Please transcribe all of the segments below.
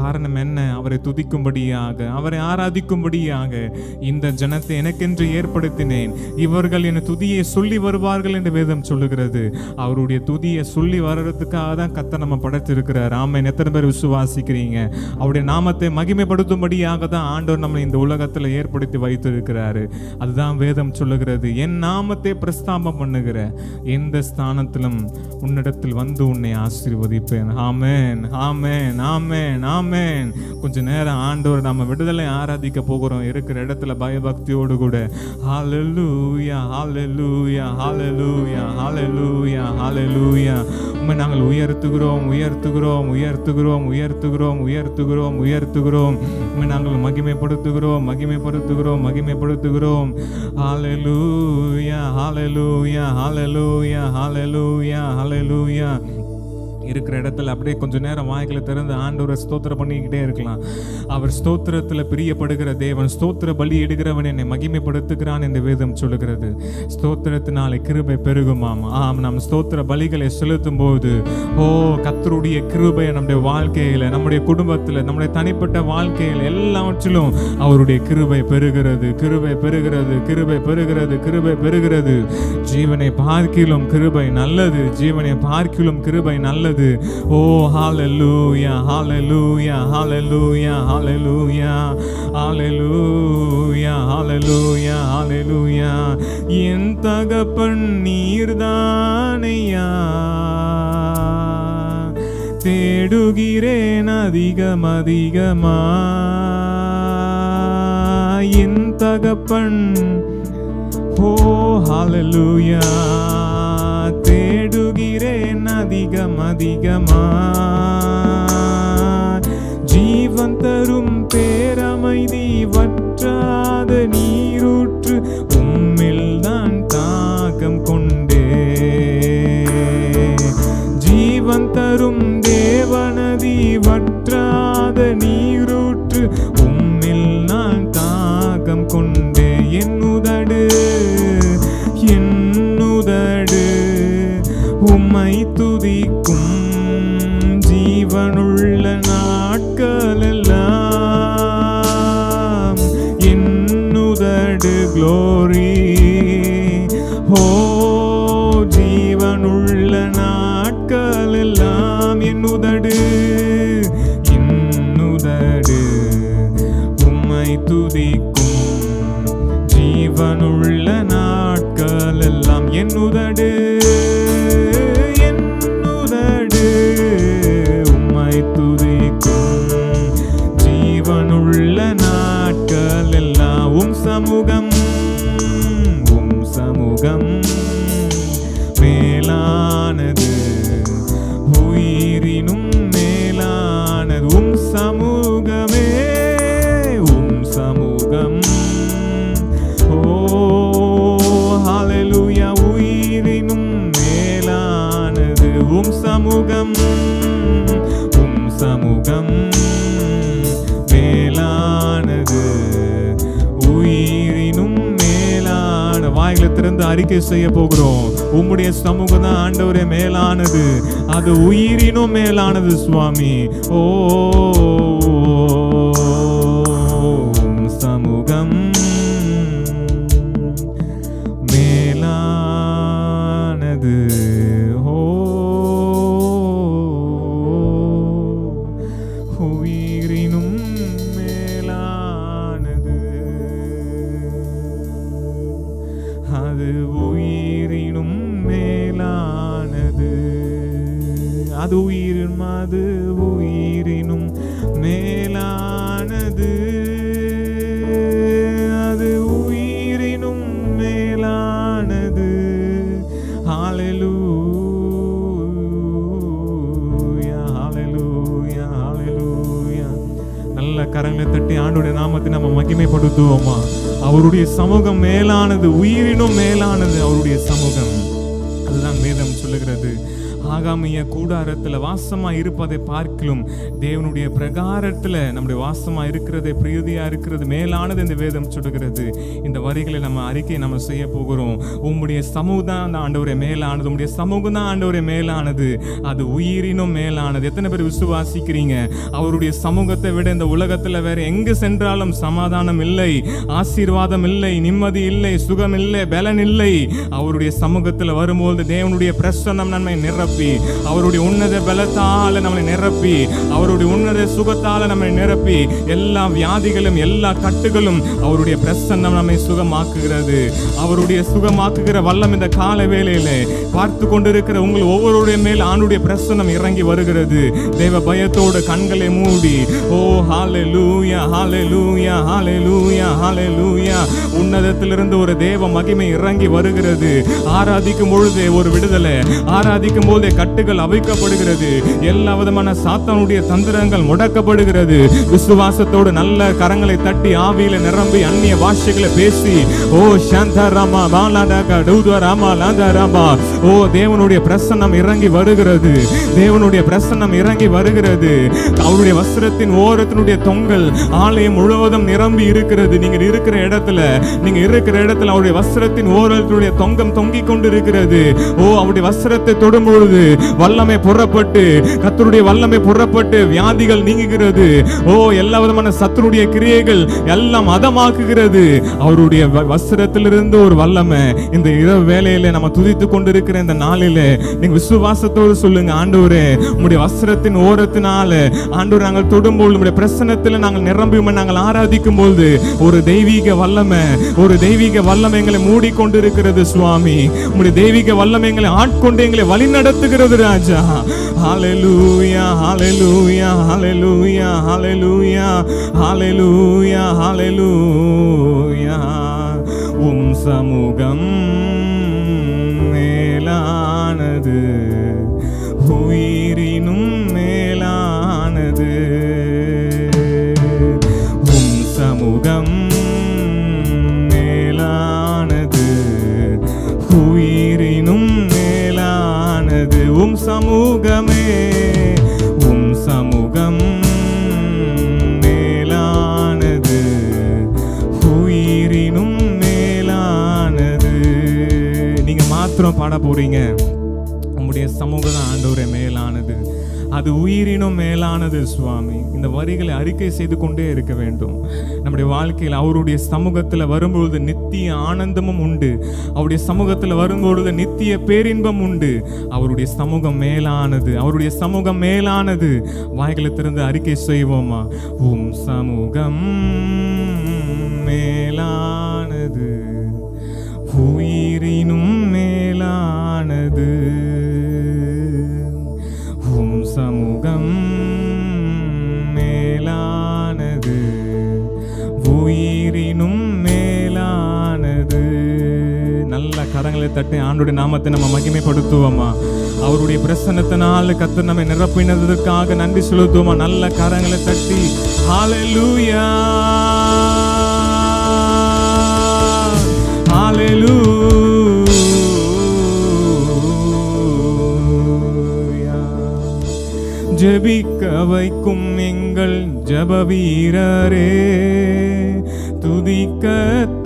காரணம் என்ன? அவரை துதிக்கும்படியாக, அவரை ஆராதிக்கும்படியாக இந்த ஜனத்தை எனக்கென்று ஏற்படுத்தினேன். இவர்கள் என் துதியை சொல்லி வருவார்கள் என்று வேதம் சொல்லுகிறது. அவருடைய துதியை சொல்லி வர்றதுக்காக தான் கர்த்தர் நம்ம படைத்திருக்கிறார். ஆமென். எத்தனை பேர் விசுவாசிக்கிறீங்க? அவருடைய நாமத்தை மகிமைப்படுத்தும்படியாக தான் ஆண்டவர் நம்மளை இந்த உலகத்தில் ஏற்படுத்தி வைத்திருக்கிறாரு. அதுதான் வேதம் சொல்லுகிறது. என் நாமத்தை பிரஸ்தாபம் பண்ணுகிற எந்த ஸ்தானத்திலும் உன்னிடத்தில் வந்து உன்னை ஆசீர்வதிப்பேன். ஆமென், ஆமென், ஆமென், ஆமென். கொஞ்ச நேரம் ஆண்டவர் நம்ம விடுதலை ஆராதிக்க போகிறோம். இருக்கிற இடத்துல பயபக்தியோடு கூட ஹல்லேலூயா, ஹல்லேலூயா, ஹல்லேலூயா, ஹல்லேலூயா, ஹல்லேலூயா. உம்மை நாங்கள் உயர்த்துகிறோம், உயர்த்துகிறோம், உயர்த்துகிறோம், உயர்த்துகிறோம், உயர்த்துகிறோம், உயர்த்துகிறோம். உம்மை நாங்கள் மகிமைப்படுத்துகிறோம், மகிமைப்படுத்துகிறோம், மகிமைப்படுத்துகிறோம். ஹல்லேலூயா, ஹல்லேலூயா, ஹல்லேலூயா, ஹல்லேலூயா, ஹல்லேலூயா. இருக்கிற இடத்துல அப்படியே கொஞ்ச நேரம் வாய்களை திறந்து ஆண்டவரை ஸ்தோத்திரம் பண்ணிக்கிட்டே இருக்கலாம். அவர் ஸ்தோத்திரத்தில் பிரியப்படுகிற தேவன். ஸ்தோத்திர பலி எடுக்கிறவன் என்னை மகிமைப்படுத்துகிறான் என்று வேதம் சொல்லுகிறது. ஸ்தோத்திரத்தினாலே கிருபை பெருகுமாம். நாம் ஸ்தோத்திர பலிகளை செலுத்தும் போது கர்த்தருடைய கிருபை நம்முடைய வாழ்க்கையில, நம்முடைய குடும்பத்தில், நம்முடைய தனிப்பட்ட வாழ்க்கையில் எல்லாவற்றிலும் அவருடைய கிருபை பெருகிறது, கிருபை பெருகிறது, கிருபை பெருகிறது, கிருபை பெருகிறது. ஜீவனை பார்க்கிலும் கிருபை நல்லது, ஜீவனை பார்க்கிலும் கிருபை நல்லது. Hallelujah, hallelujah, hallelujah, hallelujah, hallelujah, hallelujah, hallelujah. என் தகப்பன் நீர்தானையா, தேடுகிறேன் அதிகம் அதிகமா. என் தகப்பன் hallelujah, தேடுகிறேன் அதிகம் அதிகமா. ஜீவன் தரும் பேரமைதி வற்றாத நீரூற்று உம்மில் தான் தாகம் கொண்டே. ஜீவன் தரும் தேவநதி வற்றாத நீரூற்று உம்மில் நான் தாகம் கொண்டே. என்னுதடு உம்மை துதிக்கும் ஜீவனுள்ள நாட்கள் எல்லாம். என்னுதடு க்ளோரி ஜீவனுள்ள நாட்கள் எல்லாம். என்னுதடு உம்மை துதிக்கும் ஜீவனுள்ள நாட்கள் எல்லாம். என்னுதடு உம்மை துதிக்கும் ஜீவனுள்ள நாட்கள் எல்லாம். உம் சமூகம் மேலானது, உயிரினும் மேலானது. உம் சமூகமே, உம் சமூகம் ஹல்லேலூயா, உயிரினும் மேலானது. உம் சமூகம் மேலானது, உயிரினும் மேலான. வாய்களை திறந்து அறிக்கை செய்ய போகிறோம். உம்முடைய சமூகம் தான் ஆண்டவரே மேலானது, அது உயிரினும் மேலானது சுவாமி. சமூகம் மேலானது, உயிரினும் மேலானது, அது உயிரினும் மேலானது. அது உயிரினும் மேலானது, அது உயிரினும் மேலானது. ஹல்லேலூயா, ஹல்லேலூயா, ஹல்லேலூயா. நல்ல கரங்களை தட்டி ஆண்டவருடைய நாமத்தை நம்ம மகிமைப்படுத்துவோமா? அவருடைய சமூகம் மேலானது, உயிரினும் மேலானது அவருடைய சமூகம். அதுதான் வேதம் சொல்லுகிறது. ஆகாமிய கூடாரத்துல வாசமா இருப்பதை பார்க்கிலும் தேவனுடைய பிரகாரத்துல நம்முடைய வாசமா இருக்கிறது, பிரீதியா இருக்கிறது மேலானது இந்த வேதம் சொல்லுகிறது. இந்த வரிகளை நம்ம அறிக்கை நம்ம செய்ய போகிறோம். உம்முடைய சமூகம் தான் ஆண்டவரே மேலானது, உம்முடைய சமூகம் தான் ஆண்டவரே மேலானது, அது உயிரினும் மேலானது. எத்தனை பேர் விசுவாசிக்கிறீங்க? அவருடைய சமூகத்தை விட இந்த உலகத்துல வேற எங்க சென்றாலும் சமாதானம் இல்லை, ஆசீர்வாதம் இல்லை, நிம்மதி இல்லை, சுகம் இல்லை, பலன் இல்லை. அவருடைய சமூகத்துல வரும்போது தேவனுடைய பிரசன்னம் நம்மை நிரப்பி, அவருடைய உன்னத பலத்தால நம்மை நிரப்பி, அவருடைய உன்னத சுகத்தால நம்மை நிரப்பி, எல்லா வியாதிகளும் எல்லா கட்டுகளும் அவருடைய பிரசன்னம் நம்மை சுகமாக்குகிறது. அவருடைய சுகமாக்குகிற வல்லம் இந்த கால வேளையில பார்த்து கொண்டிருக்கிற உங்கள் ஒவ்வொருடைய மேல் ஆண்டுடைய பிரசன்னம் இறங்கி வருகிறது. தேவ பயத்தோடு கண்களை மூடி, ஓ ஹalleluya ஹalleluya ஹalleluya ஹalleluya, உன்னதத்திலிருந்து ஒரு தேவ மகிமை இறங்கி வருகிறது. ஆராதிக்கும் பொழுதே ஒரு விடுதலை, ஆராதிக்கும் போதே கட்டுகள் அவிழ்க்கப்படுகிறது, எல்லா விதமான சாத்தானுடைய தந்திரங்கள் முடக்கப்படுகிறது. விசுவாசத்தோடு நல்ல கரங்களை தட்டி ஆவியில நிரம்பி அந்நிய பாஷைகளை பேசி, ஓ சாந்தராமா பாலாடக டூதராமா லாந்தராமா, ஓ தேவனுடைய பிரசன்னம் இறங்கி வருகிறது, தேவனுடைய பிரசன்னம் இறங்கி வருகிறது. அவருடைய வஸ்திரத்தின் ஓரத்தினுடைய தொங்கல் ஆலயம் முழுவதும் நிரம்பி இருக்கிறது. நீங்க இருக்கிற இடத்துல அவருடைய வஸ்திரத்தின் ஓரத்தினுடைய தொங்கம் தொங்கிக் கொண்டு இருக்கிறது. ஓ அவருடைய வஸ்திரத்தை தொடும் பொழுது வல்லமை புறப்பட்டு, கர்த்தருடைய வல்லமை புறப்பட்டு வியாதிகள் நீங்குகிறது. ஓ எல்லா விதமான சத்துருடைய கிரியைகள் எல்லாம் அதமாக்குகிறது. அவருடைய வஸ்திரத்திலிருந்து ஒரு வல்லமை இந்த இரவு வேளையில நம்ம துதித்துக் கொண்டிருக்கிற இந்த நாளில நீங்க விசுவாசத்தோடு சொல்லுங்க, ஆண்டவரே உம்முடைய வஸ்திரத்தின் ஓரத்தினால ஆண்டவரே நாங்கள் தொடும்போது உம்முடைய பிரசன்னத்தில் நாங்கள் நிரம்பி நாங்கள் ஆராதிக்கும் போது ஒரு தெய்வீக வல்லமை எங்களை மூடிக்கொண்டிருக்கிறது சுவாமி. உம்முடைய தெய்வீக வல்லமை எங்களை ஆட்கொண்டு எங்களை வழி நடத்துகிறது ராஜா. ஹalleluya ஹalleluya ஹalleluya ஹalleluya ஹalleluya ஹalleluya. உம் சமூகம் மேலானது, உயிரினும் மேலானது. உம் சமூகம் மேலானது, உயிரினும் மேலானது. உம் சமூகமே, உம் சமூகம் மேலானது, உயிரினும் மேலானது. நீங்க மாத்திரம் பாட போறீங்க, உம்முடைய சமூகம் தான் ஆண்டவரே மேலானது, அது உயிரினும் மேலானது சுவாமி. இந்த வரிகளை அறிக்கை செய்து கொண்டே இருக்க வேண்டும். நம்முடைய வாழ்க்கையில் அவருடைய சமூகத்தில் வரும்பொழுது நித்திய ஆனந்தமும் உண்டு, அவருடைய சமூகத்தில் வரும்பொழுது நித்திய பேரின்பம் உண்டு. அவருடைய சமூகம் மேலானது, அவருடைய சமூகம் மேலானது. வாய்களை திறந்து அறிக்கை செய்வோமா? உம் சமூகம் மேலானது, உயிரினும் மேலானது. உம் சமூகம் மேலானது, உயிரினும் மேலானது. நல்ல கரங்களை தட்டி ஆண்டவருடைய நாமத்தை நம்ம மகிமைப்படுத்துவோமா? அவருடைய பிரசன்னத்தினால் கர்த்தர் நம்மை நிரப்பினதற்காக நன்றி செலுத்துவோமா? நல்ல கரங்களை தட்டி ஹalleluya ஹalleluya. ஜெபிக்க வைக்கும் எங்கள் ஜெப வீரரே, துதிக்க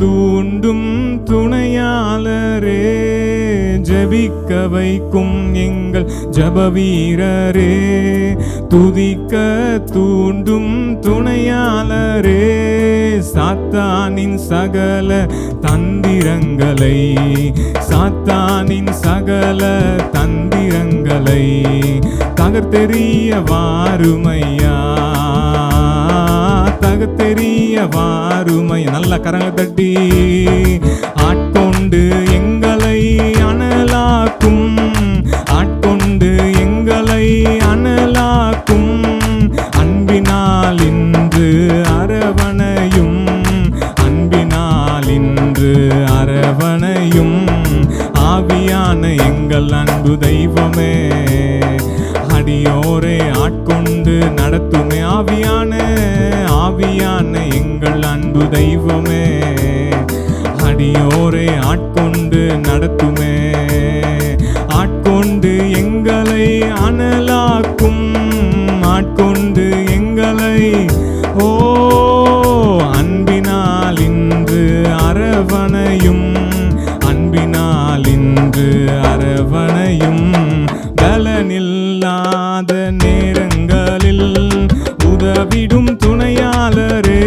தூண்டும் துணையாளரே. ஜெபிக்க வைக்கும் எங்கள் ஜெப வீரரே, துதிக்க தூண்டும் துணையாளரே. சாத்தானின் சகல தந்திரங்களை, சாத்தானின் சகல தந்திரங்களை தகர்த்தெறிய வாருமையா, தகர்த்தெறிய வாருமையா. நல்ல கரங்களை தட்டி ஆட்கொண்டு எங்களை அனலாக்கும், ஆட்கொண்டு எங்களை அனலாக்கும். அன்பினால் இன்று அரவணையும், அன்பினால் இன்று அரவணையும். ஆவியான எங்கள் அன்பு தெய்வமே, அடியோரே ஆட்கொண்டு நடத்துமே. ஆவியான எங்கள் அன்பு தெய்வமே, அடியோரே ஆட்கொண்டு நடத்துமே. ஆட்கொண்டு எங்களை ஓ அன்பினால் இன்று அரவணையும், அன்பினால் இன்று அரவணையும். பலனில்லாத நேரங்களில் உதவிடும் துணையாளரே,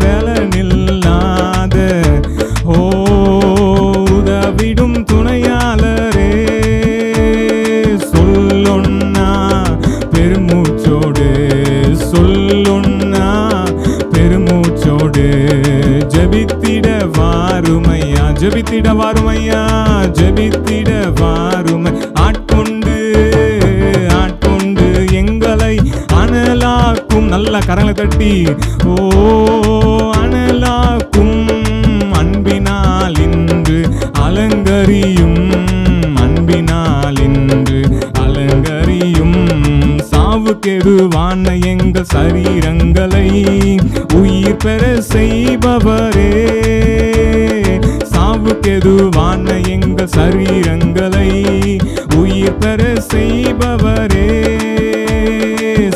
பலனில்லாத உதவிடும் துணையாளரே. சொல்லொன்னா பெருமூச்சோடு, சொல்லொன்னா பெருமூச்சோடு ஜெபித்திட வாருமையா, ஜெபித்திட வாருமையா, ஜெபித்திட வாருமை. ஆட்கொண்டு ஆட்கொண்டு எங்களை அனலாக்கும், நல்ல கரங்களை தட்டி ஓ அனலாக்கும். அன்பினால் இன்று அலங்கரியும், அன்பினால் இன்று அலங்கரியும். சாவுக்கெதுவான எங்கள் சரீரங்களை உயிர் பெற செய்பவரே, சாவுக்கெதுவான எங்கள் சரீரங்களை உயிர் பெற செய்பவரே.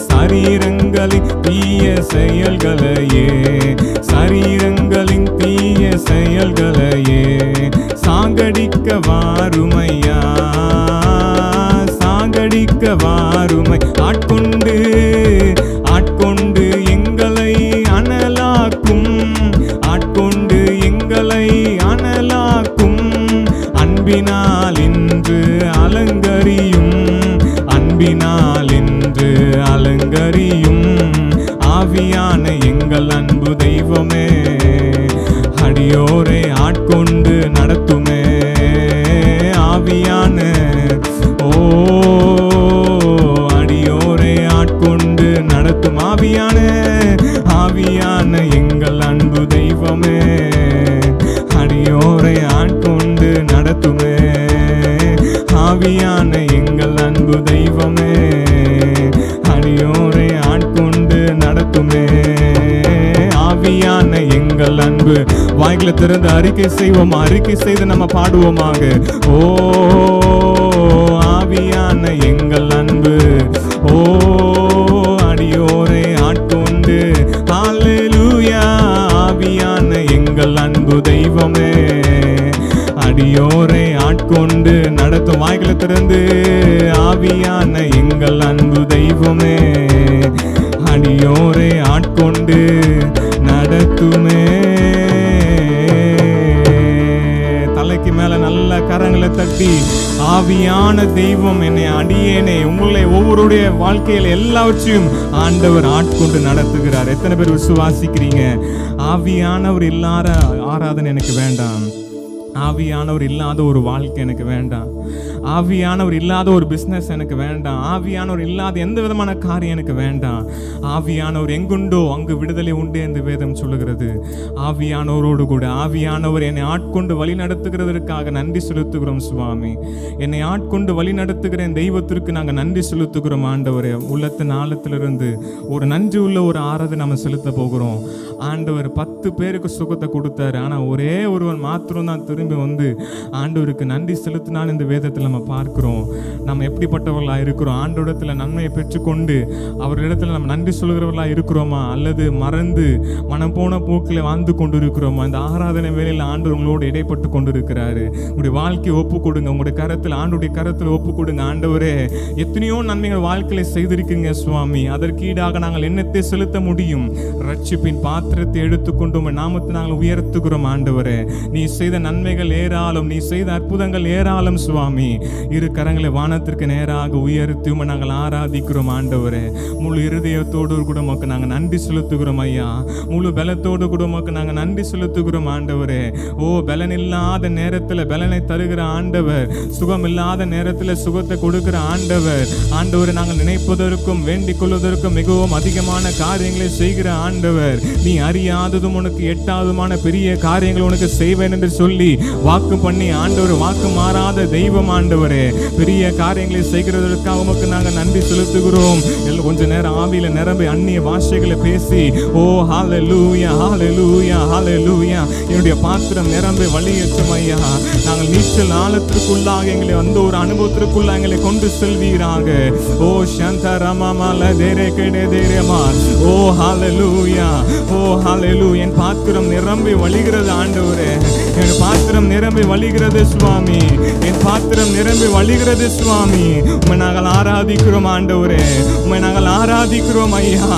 சரீரங்களின் தீய செயல்களையே, சரீரங்களின் தீய செயல்களையே சாகடிக்க வாருமையா, சாகடிக்க வாருமை. ஆட்கொண்டு ஆட்கொண்டு எங்களை அனலாக்கும், ஆட்கொண்டு எங்களை அனலாக்கும். அன்பினால் இன்று அலங்கரியும், அன்பினால் இன்று அலங்கரியும். ஆவியான எங்கள் அன்பு தெய்வமே, அடியோரை ஆட்கொண்டு நடத்துமே. ஆவியான ஓ அடியோரை ஆட்கொண்டு நடத்தும். ஆவியான ஆவியான எங்கள் அன்பு தெய்வமே, அடியோரை ஆட்கொண்டு நடத்துமே. ஆவியான எங்கள் அன்பு தெய்வமே, அடியோரை ஆட்கொண்டு நடத்துமே. ஆவியான எங்கள் அன்பு. வாய்களை திறந்து அறிக்கை செய்வோம், அறிக்கை செய்து நம்ம பாடுவோமாக. ஓ ஆவியான எங்கள் அன்பு, ஓ அடியோரை ஆட்கொண்டு. ஹல்லேலூயா. ஆவியான எங்கள் அன்பு தெய்வமே, அடியோரை ஆட்கொண்டு நடத்தும். வாய்களை திறந்து ஆவியான எங்கள் அன்பு தெய்வமே, அடியோரை ஆட்கொண்டு நடத்துமே. தலைக்கு மேல நல்ல கரங்களை தட்டி, ஆவியான தெய்வம் என்னை அடியேனே, உங்களை ஒவ்வொருடைய வாழ்க்கையில எல்லாவற்றையும் ஆண்டவர் ஆட்கொண்டு நடத்துகிறார். எத்தனை பேர் விசுவாசிக்கிறீங்க? ஆவியானவர் இல்லாத ஆராதனை எனக்கு வேண்டாம், ஆவியானவர் இல்லாத ஒரு வாழ்க்கை எனக்கு வேண்டாம், ஆவியானவர் இல்லாத ஒரு பிஸ்னஸ் எனக்கு வேண்டாம், ஆவியானவர் இல்லாத எந்த விதமான காரியம் எனக்கு வேண்டாம். ஆவியானவர் எங்குண்டோ அங்கு விடுதலை உண்டு என்று வேதம் சொல்லுகிறது. ஆவியானவரோடு கூட ஆவியானவர் என்னை ஆட்கொண்டு வழி நடத்துகிறதற்காக நன்றி செலுத்துகிறோம் சுவாமி. என்னை ஆட்கொண்டு வழி நடத்துகிற என் தெய்வத்திற்கு நாங்கள் நன்றி செலுத்துகிறோம் ஆண்டவரே. உள்ளத்தின் ஆழத்திலிருந்து ஒரு நன்றி உள்ள ஒரு ஆராதனை நம்ம செலுத்த போகிறோம். ஆண்டவர் 10 பேருக்கு சுகத்தை கொடுத்தாரு, ஆனால் ஒரே ஒருவன் மாத்திரம் தான் திரும்பி வந்து ஆண்டவருக்கு நன்றி செலுத்தினான். இந்த வேதத்தில் நம்ம பார்க்கிறோம். நம்ம எப்படிப்பட்டவர்களாக இருக்கிறோம்? ஆண்டவரிடத்தில் நன்மையை பெற்றுக்கொண்டு அவரிடத்தில் நம்ம நன்றி சொல்கிறவர்களாக இருக்கிறோமா, அல்லது மறந்து மனம் போன போக்கில் வாழ்ந்து கொண்டு இருக்கிறோமா? இந்த ஆராதனை வேளையில் ஆண்டவர் உங்களோடு இடைப்பட்டு கொண்டு இருக்கிறாரு. உங்களுடைய வாழ்க்கையை ஒப்பு கொடுங்க, உங்களுடைய கரத்தில் ஆண்டுடைய கரத்தில் ஒப்பு கொடுங்க. ஆண்டவரே, எத்தனையோ நன்மைகள் வாழ்க்கையை செய்திருக்கீங்க சுவாமி, அதற்கு ஈடாக நாங்கள் என்னத்தை செலுத்த முடியும்? ரட்சிப்பின் பாத்திரத்தை எடுத்துக்கொண்டு உம்முடைய நாமத்தை நாங்கள் உயர்த்துகிறோம் ஆண்டவரே. நீ செய்த நன்மைகள் ஏராளம், நீ செய்த அற்புதங்கள் ஏராளம் சுவாமி. இரு கரங்களை வானத்திற்கு நேராக உயர்த்தி உம்மை நாங்கள் ஆராதிக்கிறோம் ஆண்டவரே. முழு இருதயத்தோடு கூட உமக்கு நாங்கள் நன்றி செலுத்துகிறோம் ஐயா. முழு பலத்தோடு கூட உமக்கு நாங்கள் நன்றி செலுத்துகிறோம் ஆண்டவரே. ஓ, பலன் இல்லாத நேரத்தில் பலனை தருகிற ஆண்டவர், சுகம் இல்லாத நேரத்தில் சுகத்தை கொடுக்கிற ஆண்டவர். ஆண்டவரை நாங்கள் நினைப்பதற்கும் வேண்டிக் கொள்வதற்கும் மிகவும் அதிகமான காரியங்களை செய்கிற ஆண்டவர். நீ அறியாததும் உனக்கு எட்டாவதுமான பெரிய காரியங்கள் உனக்கு செய்வேன் என்று சொல்லி வாக்கு பண்ணி ஆண்டவர் வாக்கு மாறாத தெய்வம் ஆண்டவரே. பெரிய காரியங்களை செய்கிறதற்காக உமக்கு நாங்கள் நன்றி செலுத்துகிறோம். கொஞ்ச நேரம் ஆவியில நிரம்பி அந்நிய பாஷைகளை பேசி ஓ ஹalleluya ஹalleluya ஹalleluya என்னுடைய பாத்திரம் நிரம்பி வழியேற்றும் ஐயா. நாங்கள் நீச்சல் ஆழத்திற்குள்ளாக எங்களை அந்த ஒரு அனுபவத்திற்குள்ளாக எங்களை கொண்டு செல்வீராக. ஓ சந்தரமாமல தேரே கேடே தேரேமா. ஓ ஹalleluya ஓ ஹalleluya. என் பாத்திரம் நிரம்பி வழிகிறது ஆண்டவரே. என் பாத்திரம் நிரம்பி வழிகிறது சுவாமி. என் பாத்திரம் நிரம்பி வழிகிறது சுவாமி. உம்மை நாங்கள் ஆராதிக்கிறோம் ஆண்டவரே. உம்மை நாங்கள் ஆராதிக்கிறோம் ஐயா.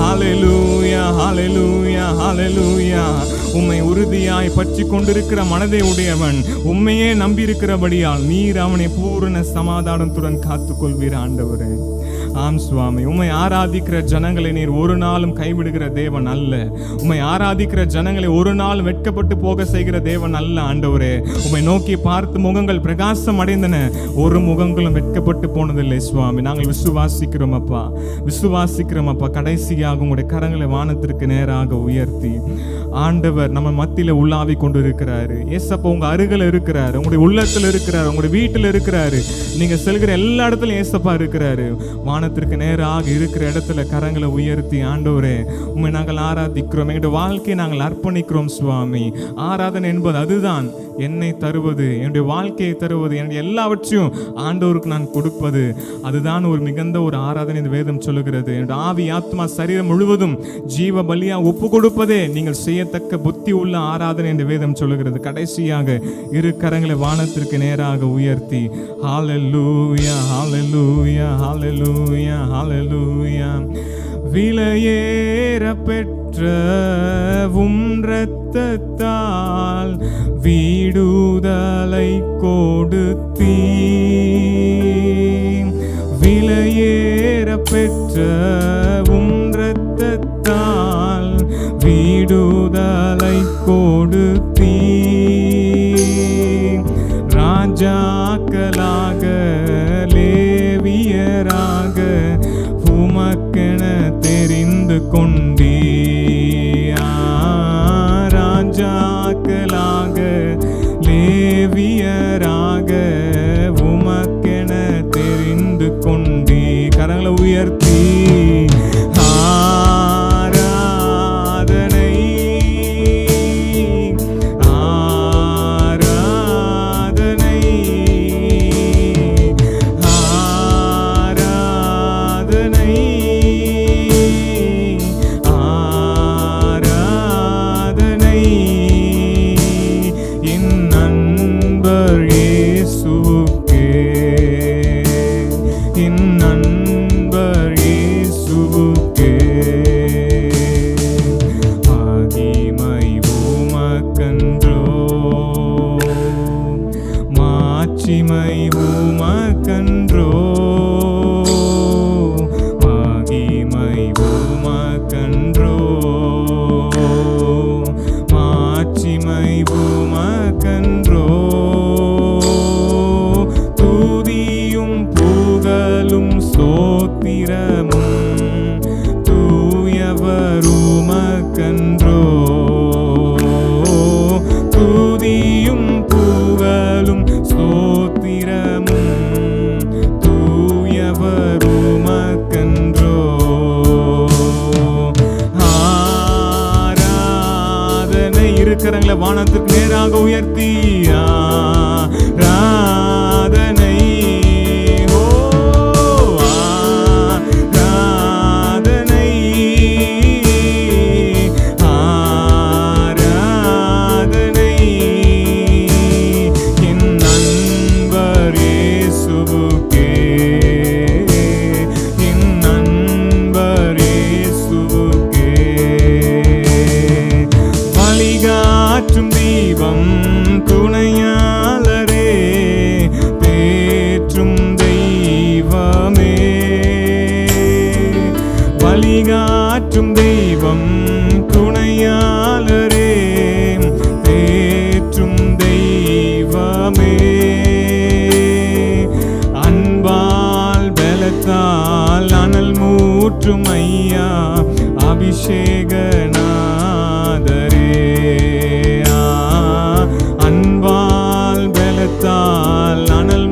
ஹalleluya ஹalleluya ஹalleluya. உம்மை உறுதியாய் பற்றி கொண்டிருக்கிற மனதை உடையவன் உம்மையே நம்பியிருக்கிறபடியால் நீர் அவனை பூரண சமாதானத்துடன் காத்துக்கொள்வீர் ஆண்டவரே. ஆம் சுவாமி. உம்மை ஆராதிக்கிற ஜனங்களை நீர் ஒரு நாளும் கைவிடுகிற தேவன் அல்ல. உம்மை ஆராதிக்கிற ஜனங்களை ஒரு நாள் வெட்கப்பட்டு போக செய்கிற தேவன் அல்ல ஆண்டவரே. உம்மை நோக்கி பார்த்து முகங்கள் பிரகாசம் அடைந்தன, ஒரு முகங்களும் வெட்கப்பட்டு போனதில்லை சுவாமி. நாங்கள் விசுவாசிக்கிறோம் அப்பா, விசுவாசிக்கிறோம் அப்பா. கடைசியாக உங்களுடைய கரங்களை வானத்திற்கு நேராக உயர்த்தி ஆண்டவர் நம்ம மத்தியில உள்ளாவி கொண்டு இருக்கிறாரு. ஏசப்பா உங்க அருகில் இருக்கிறாரு, உங்களுடைய உள்ளத்துல இருக்கிறாரு, உங்களுடைய வீட்டில் இருக்கிறாரு. நீங்க செல்கிற எல்லா இடத்துலயும் ஏசப்பா இருக்கிறாரு. வானத்திற்கு நேராக இருக்கிற இடத்துல கரங்களை உயர்த்தி ஆண்டவரே உம்மை நாங்கள் ஆராதிக்கிறோம். எங்களுடைய வாழ்க்கையை நாங்கள் அர்ப்பணிக்கிறோம் சுவாமி. ஆராதனை என்பது அதுதான். என்னை தருவது, என்னுடைய வாழ்க்கையை தருவது, என்னுடைய எல்லாவற்றையும் ஆண்டவருக்கு நான் கொடுப்பது, அதுதான் ஒரு மிகுந்த ஒரு ஆராதனை இந்த வேதம் சொல்லுகிறது. என்னுடைய ஆவி ஆத்மா சரீரம் முழுவதும் ஜீவ பலியா ஒப்பு கொடுப்பதே நீங்கள் செய்யத்தக்க புத்தி உள்ள ஆராதனை என்று வேதம் சொல்லுகிறது. கடைசியாக இரு கரங்களை வானத்திற்கு நேராக உயர்த்தி ஹalleluya ஹalleluya ஹalleluya ஹalleluya. விலையேற பெற்ற உம் இரத்தத்தால் விடுதலை கொடுத்தீ. விலையேற பெற்ற உம் இரத்தத்தால் விடுதலை கொடுத்தீ. ராஜாக்களாக லேவியராக உமக்கென தெரிந்து கொண்டீ. ராஜாக்களாக லேவியராக உமக்கென தெரிந்து கொண்டீ. கரங்களை உயர்த்தி ஆராதனை ஆராதனை ஆராதனை ஆராதனை. என் நண்பர் இயேசுவுக்கே, என் நண்பர் இயேசுவுக்கே. மகிமை உமக்கன்றோ, மாட்சிமை உமக்கன்றோ. மகிமை உமக்கன்றோ, மாட்சிமை உமக்கன்றோ. துதியும் புகழும் ஸ்தோத்திரமும் தூயவர் உமக்கன்றோ. துதியும் புகழும் ஸ்தோத்திரமும் தூயவர் உமக்கன்றோ. ஆராதனை இருக்கிறவங்களை வானத்துக்கு நேராக உயர்த்தி ஆராதனை. ஓ ஆராதனை ஆராதனை. என் நண்பர் இயேசுவுக்கே, என் நண்பர் இயேசுவுக்கே. வழிகாற்றும் தீபம் துணையாளரே, தேற்றும் தெய்வமே. வழிகாற்றும் தெய்வம் துணையாளரே, தேற்றும் தெய்வமே. அன்பால் பலத்தால் அனல் மூற்றும் ஐயா அபிஷேகநாதரே. அன்பால் பலத்தால் அனல்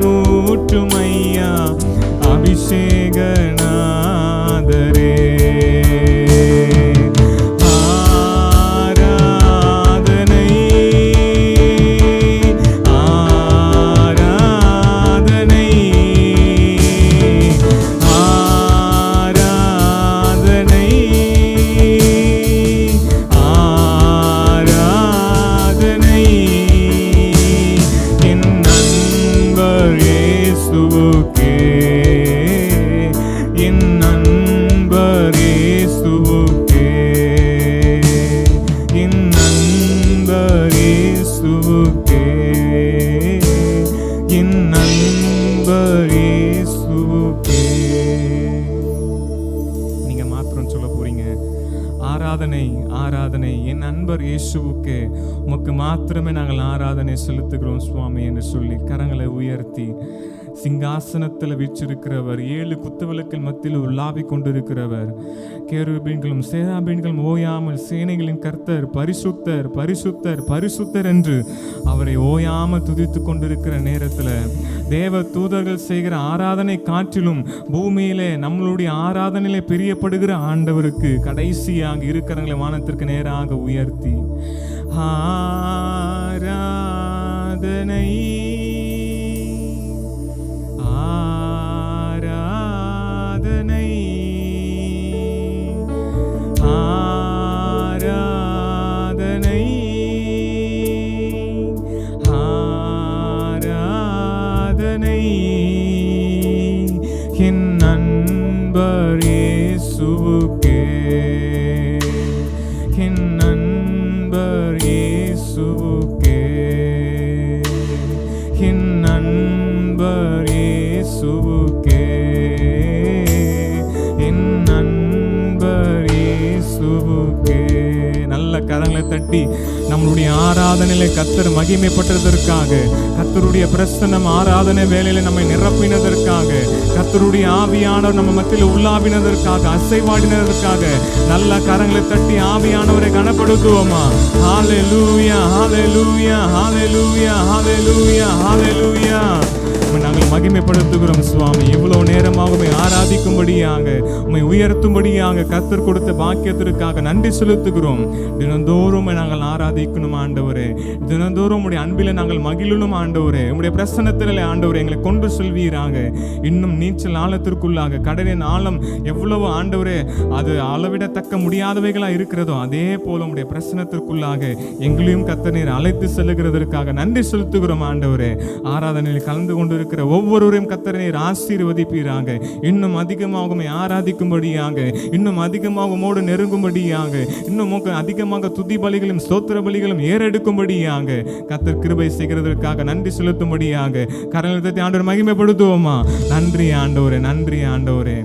ஆராதனை ஆராதனை என் அன்பர் இயேசுவுக்கு உமக்கு மாத்திரமே நாங்கள் ஆராதனை செலுத்துகிறோம் சுவாமி என்று சொல்லி கரங்களை உயர்த்தி சிங்காசனத்தில் வீற்றிருக்கிறவர், 7 குத்துவிளக்கில் மத்தியில் உலாவிக் கொண்டிருக்கிறவர், கேருபீன்களும் சேராபீன்களும் ஓயாமல் சேனைகளின் கர்த்தர் பரிசுத்தர் பரிசுத்தர் பரிசுத்தர் என்று அவரை ஓயாமல் துதித்து கொண்டிருக்கிற நேரத்தில் தேவ தூதர்கள் செய்கிற ஆராதனை காற்றிலும் பூமியிலே நம்மளுடைய ஆராதனையிலே பிரியப்படுகிற ஆண்டவருக்கு கடைசியாக இருக்கிறவங்களை வானத்திற்கு நேராக உயர்த்தி ஆராதனை ஆராதனை ஆராதனை ஆராதனை என் அன்பர் இயேசுவுக்கே, என் அன்பர் இயேசுவுக்கே, என் அன்பர் இயேசுவுக்கே, என் அன்பர் இயேசுவுக்கே. நல்ல கரங்களை தட்டி நம்மளுடைய ஆராதனையில கர்த்தர் மகிமைப்பட்டதற்காக, கர்த்தருடைய பிரசன்னம் ஆராதனை வேளையில நம்மை நிரப்பினதற்காக, கர்த்தருடைய ஆவியானவர் நம்ம மத்தியில் உள்ளாவினதற்காக, அசைவாடினதற்காக நல்ல கரங்களை தட்டி ஆவியானவரை கனப்படுத்துவோமா? ஹalleluya ஹalleluya ஹalleluya ஹalleluya ஹalleluya. நாங்கள் மகிமைப்படுத்துகிறோம் சுவாமி. இவ்வளவு நேரமாக உம்மை ஆராதிக்கும்படியாக, உம்மை உயர்த்தும்படியாக கர்த்தர் கொடுத்த பாக்கியத்திற்காக நன்றி செலுத்துகிறோம். தினந்தோறும் நாங்கள் ஆராதிக்கணும் ஆண்டவரே, தினந்தோறும் உடைய அன்பில நாங்கள் மகிழணும் ஆண்டவரே. உம்முடைய பிரசன்னத்திலே ஆண்டவரே எங்களை கொண்டு செல்வீராக. இன்னும் நீச்சல் ஆழத்திற்குள்ளாக, கடலின் ஆழம் எவ்வளவு ஆண்டவரே அது அளவிடத்தக்க முடியாதவைகளா இருக்கிறதோ அதே போல உம்முடைய பிரசன்னத்திற்குள்ளாக எங்களையும் கர்த்தர் நீர் அழைத்து செல்லுகிறதற்காக நன்றி செலுத்துகிறோம் ஆண்டவரே. ஆராதனையில் கலந்து கொண்டு ஒவ்வொருவரையும் கர்த்தர் நீர் ஆசீர்வதிப்பீராக. இன்னும் அதிகமாக ஆராதிக்கும்படியாக, இன்னும் அதிகமாக உம்மோடு நெருங்கும்படியாக, இன்னும் அதிகமாக துதி பலிகளும் ஸ்தோத்திர பலிகளும் ஏறெடுக்கும்படியாக கர்த்தர் கிருபை செய்கிறதற்காக நன்றி செலுத்தும்படியாக கரங்களை தட்டி ஆண்டவரை மகிமைப்படுத்துவோமா? நன்றி ஆண்டவரே, நன்றி ஆண்டவரே.